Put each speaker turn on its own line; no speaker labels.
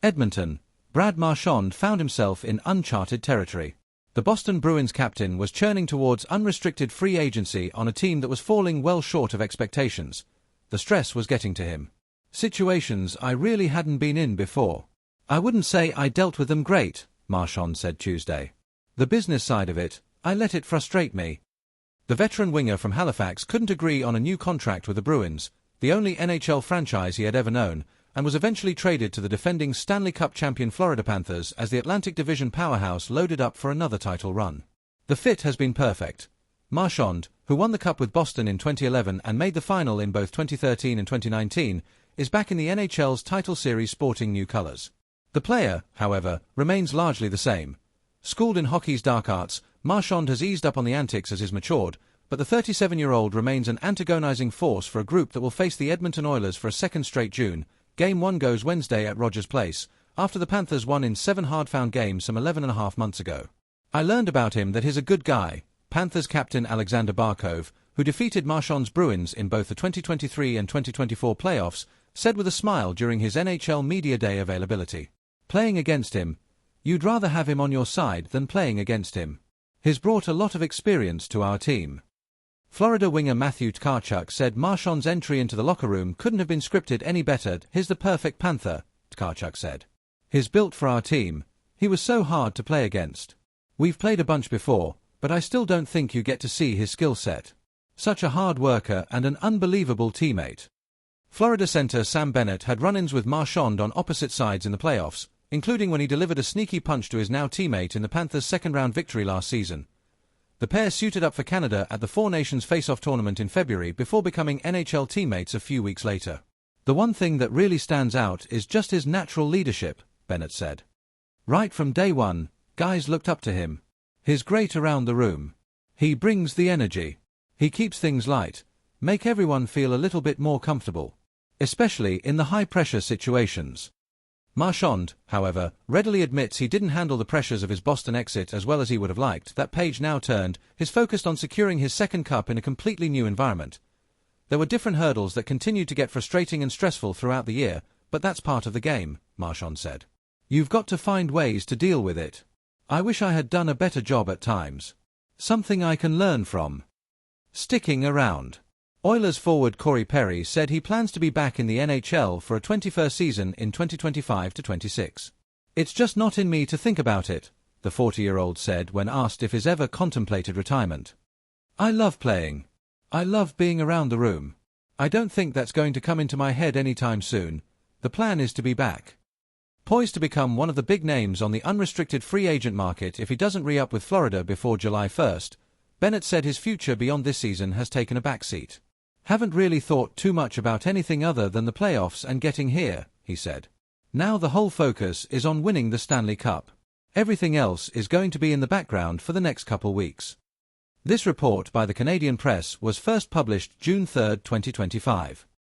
Edmonton, Brad Marchand found himself in uncharted territory. The Boston Bruins captain was churning towards unrestricted free agency on a team that was falling well short of expectations. The stress was getting to him. Situations I really hadn't been in before. I wouldn't say I dealt with them great, Marchand said Tuesday. The business side of it, I let it frustrate me. The veteran winger from Halifax couldn't agree on a new contract with the Bruins, the only NHL franchise he had ever known, and was eventually traded to the defending Stanley Cup champion Florida Panthers as the Atlantic Division powerhouse loaded up for another title run. The fit has been perfect. Marchand, who won the Cup with Boston in 2011 and made the final in both 2013 and 2019, is back in the NHL's title series sporting new colors. The player, however, remains largely the same. Schooled in hockey's dark arts, Marchand has eased up on the antics as he's matured, but the 37-year-old remains an antagonizing force for a group that will face the Edmonton Oilers for a second straight June. Game 1 goes Wednesday at Rogers Place, after the Panthers won in 7 hard-found games some 11.5 months ago. I learned about him that he's a good guy, Panthers captain Alexander Barkov, who defeated Marchand's Bruins in both the 2023 and 2024 playoffs, said with a smile during his NHL Media Day availability. Playing against him, you'd rather have him on your side than playing against him. He's brought a lot of experience to our team. Florida winger Matthew Tkachuk said Marchand's entry into the locker room couldn't have been scripted any better. He's the perfect Panther, Tkachuk said. He's built for our team. He was so hard to play against. We've played a bunch before, but I still don't think you get to see his skill set. Such a hard worker and an unbelievable teammate. Florida center Sam Bennett had run-ins with Marchand on opposite sides in the playoffs, including when he delivered a sneaky punch to his now teammate in the Panthers' second-round victory last season. The pair suited up for Canada at the Four Nations Face-Off tournament in February before becoming NHL teammates a few weeks later. The one thing that really stands out is just his natural leadership, Bennett said. Right from day one, guys looked up to him. He's great around the room. He brings the energy. He keeps things light, make everyone feel a little bit more comfortable, especially in the high-pressure situations. Marchand, however, readily admits he didn't handle the pressures of his Boston exit as well as he would have liked. That page now turned, his focus on securing his second cup in a completely new environment. There were different hurdles that continued to get frustrating and stressful throughout the year, but that's part of the game, Marchand said. You've got to find ways to deal with it. I wish I had done a better job at times. Something I can learn from. Sticking around. Oilers forward Corey Perry said he plans to be back in the NHL for a 21st season in 2025-26. It's just not in me to think about it, the 40-year-old said when asked if he's ever contemplated retirement. I love playing. I love being around the room. I don't think that's going to come into my head anytime soon. The plan is to be back. Poised to become one of the big names on the unrestricted free agent market if he doesn't re-up with Florida before July 1st, Bennett said his future beyond this season has taken a backseat. Haven't really thought too much about anything other than the playoffs and getting here, he said. Now the whole focus is on winning the Stanley Cup. Everything else is going to be in the background for the next couple weeks. This report by the Canadian Press was first published June 3, 2025.